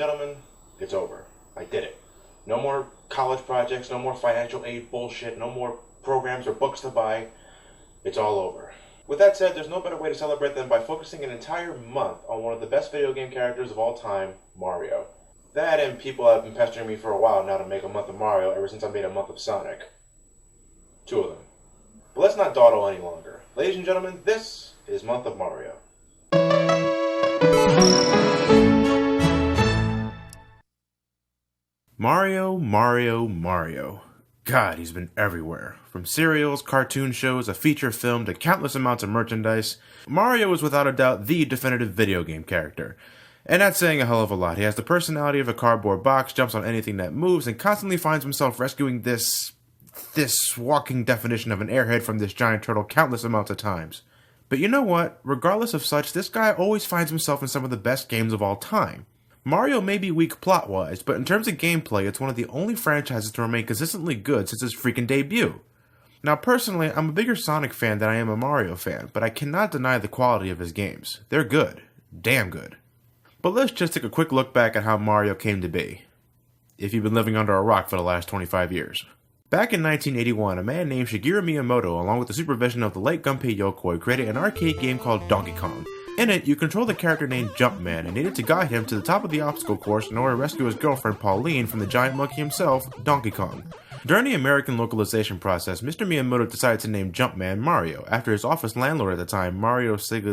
gentlemen, it's over. I did it. No more college projects, no more financial aid bullshit, no more programs or books to buy. It's all over. With that said, there's no better way to celebrate than by focusing an entire month on one of the best video game characters of all time, Mario. That and people have been pestering me for a while now to make a month of Mario ever since I made a month of Sonic. 2 of them. But let's not dawdle any longer. Ladies and gentlemen, this is Month of Mario. Mario. God, he's been everywhere. From serials, cartoon shows, a feature film, to countless amounts of merchandise, Mario is without a doubt the definitive video game character. And that's saying a hell of a lot. He has the personality of a cardboard box, jumps on anything that moves, and constantly finds himself rescuing this walking definition of an airhead from this giant turtle countless amounts of times. But you know what? Regardless of such, this guy always finds himself in some of the best games of all time. Mario may be weak plot-wise, but in terms of gameplay, it's one of the only franchises to remain consistently good since its freaking debut. Now personally, I'm a bigger Sonic fan than I am a Mario fan, but I cannot deny the quality of his games. They're good. Damn good. But let's just take a quick look back at how Mario came to be, if you've been living under a rock for the last 25 years. Back in 1981, a man named Shigeru Miyamoto, along with the supervision of the late Gunpei Yokoi, created an arcade game called Donkey Kong. In it, you control the character named Jumpman and needed to guide him to the top of the obstacle course in order to rescue his girlfriend Pauline from the giant monkey himself, Donkey Kong. During the American localization process, Mr. Miyamoto decided to name Jumpman Mario, after his office landlord at the time, Mario is it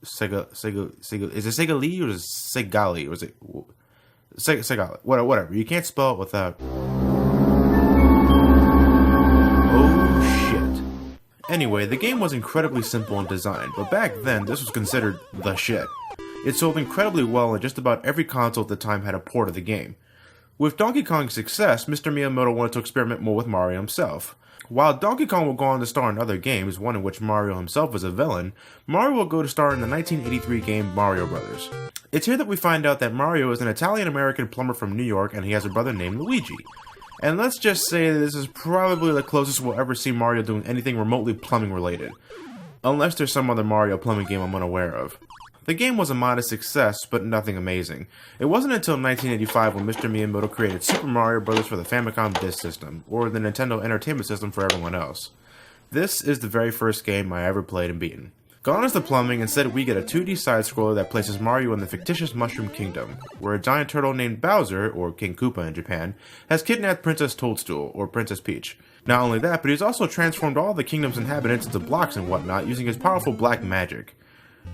Segali or is it Segali? Or is it Segali? Whatever. You can't spell it without... Anyway, the game was incredibly simple in design, but back then, this was considered the shit. It sold incredibly well and just about every console at the time had a port of the game. With Donkey Kong's success, Mr. Miyamoto wanted to experiment more with Mario himself. While Donkey Kong will go on to star in other games, one in which Mario himself is a villain, Mario will go to star in the 1983 game Mario Bros. It's here that we find out that Mario is an Italian-American plumber from New York and he has a brother named Luigi. And let's just say that this is probably the closest we'll ever see Mario doing anything remotely plumbing related. Unless there's some other Mario plumbing game I'm unaware of. The game was a modest success, but nothing amazing. It wasn't until 1985 when Mr. Miyamoto created Super Mario Bros. For the Famicom Disk System, or the Nintendo Entertainment System for everyone else. This is the very first game I ever played and beaten. Gone is the plumbing, instead we get a 2D side-scroller that places Mario in the fictitious Mushroom Kingdom, where a giant turtle named Bowser, or King Koopa in Japan, has kidnapped Princess Toadstool, or Princess Peach. Not only that, but he's also transformed all the kingdom's inhabitants into blocks and whatnot using his powerful black magic.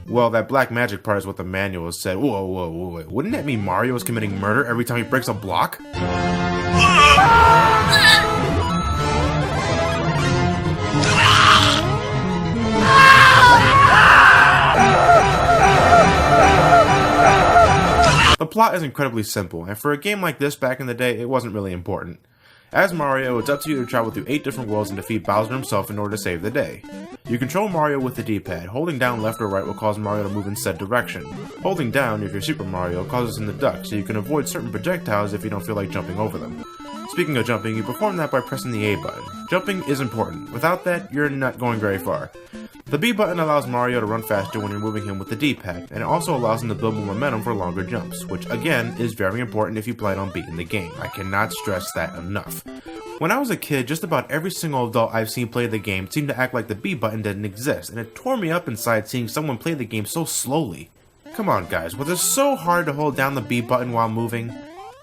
Well, that black magic part is what the manual has said. Whoa, wouldn't that mean Mario is committing murder every time he breaks a block? The plot is incredibly simple, and for a game like this back in the day, it wasn't really important. As Mario, it's up to you to travel through 8 different worlds and defeat Bowser himself in order to save the day. You control Mario with the D-pad. Holding down left or right will cause Mario to move in said direction. Holding down, if you're Super Mario, causes him to duck, so you can avoid certain projectiles if you don't feel like jumping over them. Speaking of jumping, you perform that by pressing the A button. Jumping is important. Without that, you're not going very far. The B button allows Mario to run faster when you're moving him with the D-pad, and it also allows him to build more momentum for longer jumps, which again is very important if you plan on beating the game. I cannot stress that enough. When I was a kid, just about every single adult I've seen play the game seemed to act like the B button didn't exist, and it tore me up inside seeing someone play the game so slowly. Come on guys, was it so hard to hold down the B button while moving?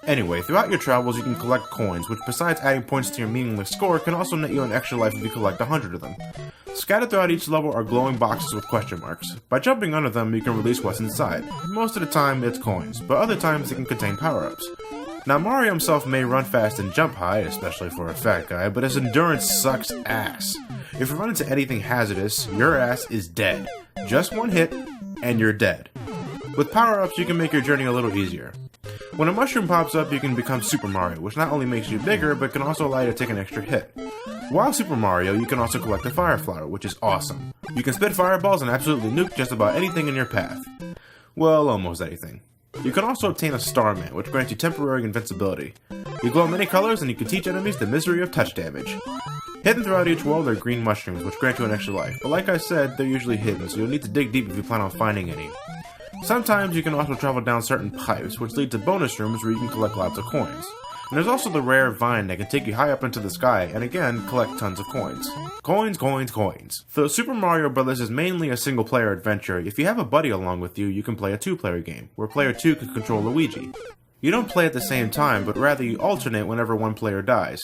Anyway, throughout your travels you can collect coins, which besides adding points to your meaningless score, can also net you an extra life if you collect 100 of them. Scattered throughout each level are glowing boxes with question marks. By jumping under them, you can release what's inside. Most of the time, it's coins, but other times it can contain power-ups. Now, Mario himself may run fast and jump high, especially for a fat guy, but his endurance sucks ass. If you run into anything hazardous, your ass is dead. Just one hit, and you're dead. With power-ups, you can make your journey a little easier. When a mushroom pops up, you can become Super Mario, which not only makes you bigger, but can also allow you to take an extra hit. While Super Mario, you can also collect a Fire Flower, which is awesome. You can spit fireballs and absolutely nuke just about anything in your path. Well, almost anything. You can also obtain a Starman, which grants you temporary invincibility. You glow many colors and you can teach enemies the misery of touch damage. Hidden throughout each world are green mushrooms, which grant you an extra life, but like I said, they're usually hidden, so you'll need to dig deep if you plan on finding any. Sometimes you can also travel down certain pipes, which lead to bonus rooms where you can collect lots of coins. And there's also the rare vine that can take you high up into the sky and again collect tons of coins. Coins, coins, coins. Though Super Mario Bros. Is mainly a single player adventure, if you have a buddy along with you, you can play a two-player game, where player 2 can control Luigi. You don't play at the same time, but rather you alternate whenever one player dies.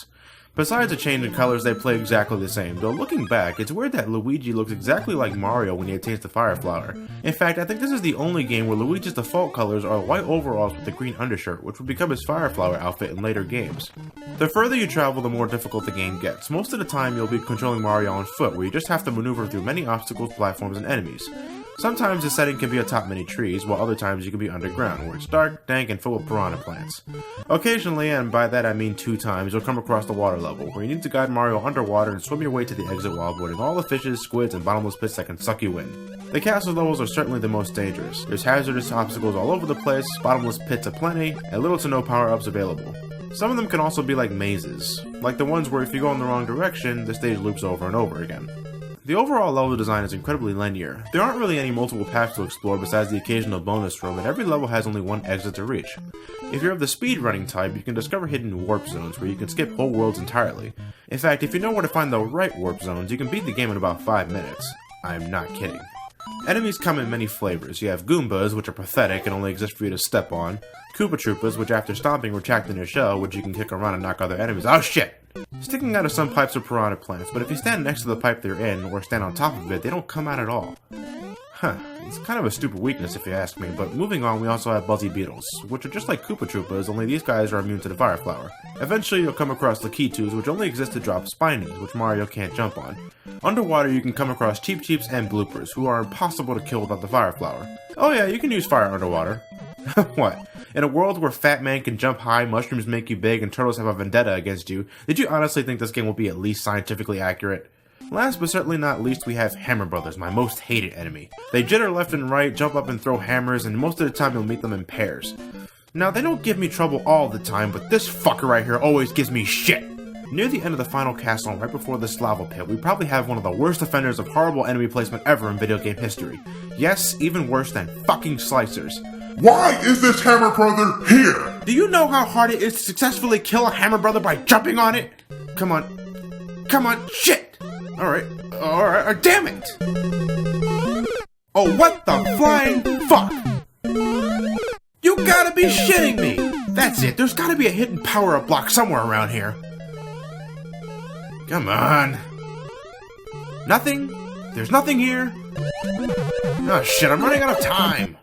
Besides the change in colors, they play exactly the same, though looking back, it's weird that Luigi looks exactly like Mario when he attains the Fire Flower. In fact, I think this is the only game where Luigi's default colors are white overalls with a green undershirt, which would become his Fire Flower outfit in later games. The further you travel, the more difficult the game gets. Most of the time, you'll be controlling Mario on foot, where you just have to maneuver through many obstacles, platforms, and enemies. Sometimes the setting can be atop many trees, while other times you can be underground, where it's dark, dank, and full of piranha plants. Occasionally, and by that I mean 2 times, you'll come across the water level, where you need to guide Mario underwater and swim your way to the exit while avoiding all the fishes, squids, and bottomless pits that can suck you in. The castle levels are certainly the most dangerous. There's hazardous obstacles all over the place, bottomless pits aplenty, and little to no power-ups available. Some of them can also be like mazes, like the ones where if you go in the wrong direction, the stage loops over and over again. The overall level design is incredibly linear. There aren't really any multiple paths to explore besides the occasional bonus room, and every level has only one exit to reach. If you're of the speedrunning type, you can discover hidden warp zones where you can skip whole worlds entirely. In fact, if you know where to find the right warp zones, you can beat the game in about 5 minutes. I'm not kidding. Enemies come in many flavors. You have Goombas, which are pathetic and only exist for you to step on. Koopa Troopas, which after stomping retract in their shell, which you can kick around and knock other enemies. Oh shit! Sticking out of some pipes are piranha plants, but if you stand next to the pipe they're in, or stand on top of it, they don't come out at all. Huh, it's kind of a stupid weakness if you ask me, but moving on, we also have Buzzy Beetles, which are just like Koopa Troopas, only these guys are immune to the Fire Flower. Eventually you'll come across Lakitus, which only exist to drop Spinies, which Mario can't jump on. Underwater you can come across Cheep Cheeps and Bloopers, who are impossible to kill without the Fire Flower. Oh yeah, you can use fire underwater. What? In a world where Fat Man can jump high, mushrooms make you big, and turtles have a vendetta against you, did you honestly think this game will be at least scientifically accurate? Last but certainly not least, we have Hammer Brothers, my most hated enemy. They jitter left and right, jump up and throw hammers, and most of the time you'll meet them in pairs. Now, they don't give me trouble all the time, but this fucker right here always gives me shit! Near the end of the final castle and right before this lava pit, we probably have one of the worst offenders of horrible enemy placement ever in video game history. Yes, even worse than fucking slicers. Why is this Hammer Brother here? Do you know how hard it is to successfully kill a Hammer Brother by jumping on it? Come on. Come on, shit! Alright, damn it! Oh, what the flying fuck? You gotta be shitting me! That's it, there's gotta be a hidden power-up block somewhere around here. Come on. Nothing? There's nothing here? Oh shit, I'm running out of time!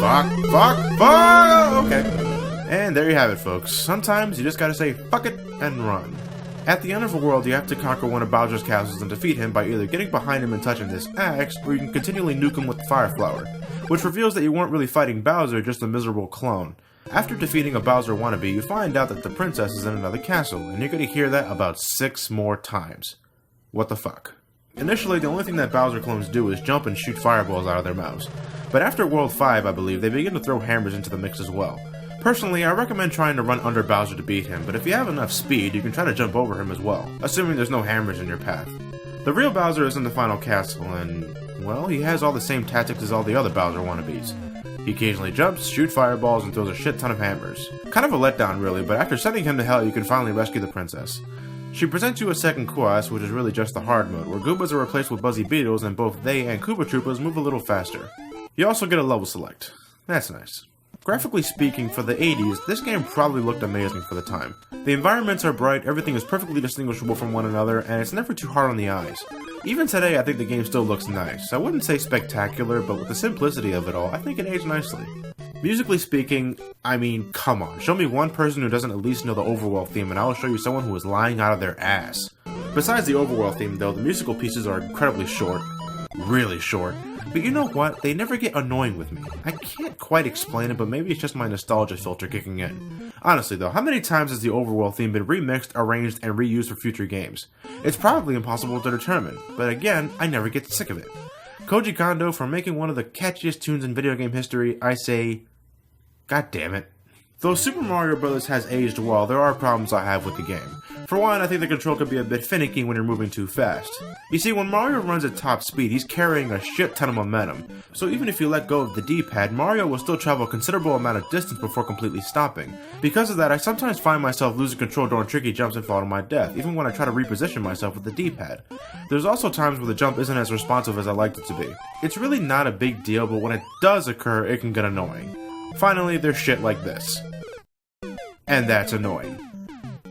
Fuck! Okay. And there you have it, folks. Sometimes you just gotta say fuck it and run. At the end of a world, you have to conquer one of Bowser's castles and defeat him by either getting behind him and touching this axe, or you can continually nuke him with the Fire Flower, which reveals that you weren't really fighting Bowser, just a miserable clone. After defeating a Bowser wannabe, you find out that the princess is in another castle, and you're gonna hear that about 6 more times. What the fuck? Initially, the only thing that Bowser clones do is jump and shoot fireballs out of their mouths. But after World 5, I believe, they begin to throw hammers into the mix as well. Personally, I recommend trying to run under Bowser to beat him, but if you have enough speed, you can try to jump over him as well, assuming there's no hammers in your path. The real Bowser is in the final castle, and, well, he has all the same tactics as all the other Bowser wannabes. He occasionally jumps, shoots fireballs, and throws a shit ton of hammers. Kind of a letdown really, but after sending him to hell, you can finally rescue the princess. She presents you a second quest, which is really just the hard mode, where Goombas are replaced with Buzzy Beetles, and both they and Koopa Troopas move a little faster. You also get a level select. That's nice. Graphically speaking, for the 80s, this game probably looked amazing for the time. The environments are bright, everything is perfectly distinguishable from one another, and it's never too hard on the eyes. Even today, I think the game still looks nice. I wouldn't say spectacular, but with the simplicity of it all, I think it aged nicely. Musically speaking, I mean, come on, show me one person who doesn't at least know the overworld theme and I will show you someone who is lying out of their ass. Besides the overworld theme though, the musical pieces are incredibly short. Really short. But you know what? They never get annoying with me. I can't quite explain it, but maybe it's just my nostalgia filter kicking in. Honestly though, how many times has the overworld theme been remixed, arranged, and reused for future games? It's probably impossible to determine, but again, I never get sick of it. Koji Kondo, for making one of the catchiest tunes in video game history, I say, God damn it. Though Super Mario Bros. Has aged well, there are problems I have with the game. For one, I think the control can be a bit finicky when you're moving too fast. You see, when Mario runs at top speed, he's carrying a shit ton of momentum, so even if you let go of the D-pad, Mario will still travel a considerable amount of distance before completely stopping. Because of that, I sometimes find myself losing control during tricky jumps and fall to my death, even when I try to reposition myself with the D-pad. There's also times where the jump isn't as responsive as I like it to be. It's really not a big deal, but when it does occur, it can get annoying. Finally, there's shit like this. And that's annoying.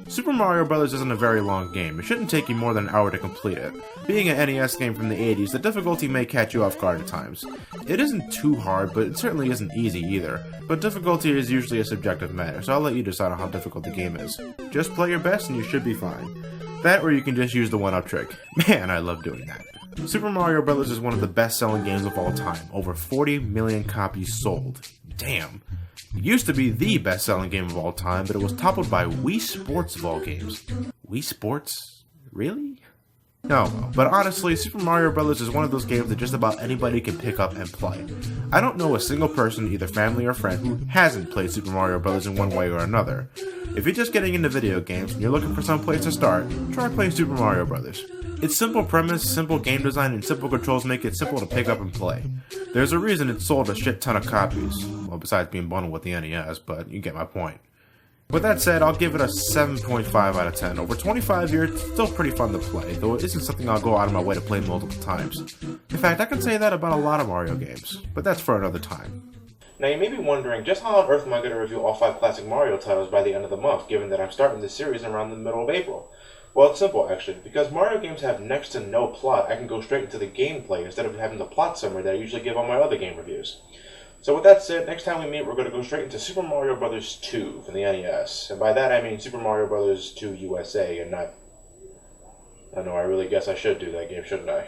Super Mario Bros. Isn't a very long game. It shouldn't take you more than an hour to complete it. Being an NES game from the 80s, the difficulty may catch you off guard at times. It isn't too hard, but it certainly isn't easy either. But difficulty is usually a subjective matter, so I'll let you decide on how difficult the game is. Just play your best and you should be fine. That, or you can just use the one-up trick. Man, I love doing that. Super Mario Bros. Is one of the best-selling games of all time. Over 40 million copies sold. Damn. It used to be the best-selling game of all time, but it was toppled by Wii Sports of all games. Wii Sports? Really? No, but honestly, Super Mario Bros. Is one of those games that just about anybody can pick up and play. I don't know a single person, either family or friend, who hasn't played Super Mario Bros. In one way or another. If you're just getting into video games and you're looking for some place to start, try playing Super Mario Bros. Its simple premise, simple game design, and simple controls make it simple to pick up and play. There's a reason it sold a shit ton of copies. Well, besides being bundled with the NES, but you get my point. With that said, I'll give it a 7.5 out of 10. Over 25 years, it's still pretty fun to play, though it isn't something I'll go out of my way to play multiple times. In fact, I can say that about a lot of Mario games, but that's for another time. Now you may be wondering, just how on earth am I going to review all 5 classic Mario titles by the end of the month, given that I'm starting this series around the middle of April? Well, it's simple, actually. Because Mario games have next to no plot, I can go straight into the gameplay instead of having the plot summary that I usually give on my other game reviews. So with that said, next time we meet, we're going to go straight into Super Mario Bros. 2 from the NES. And by that I mean Super Mario Bros. 2 USA, and not... I know, I really guess I should do that game, shouldn't I?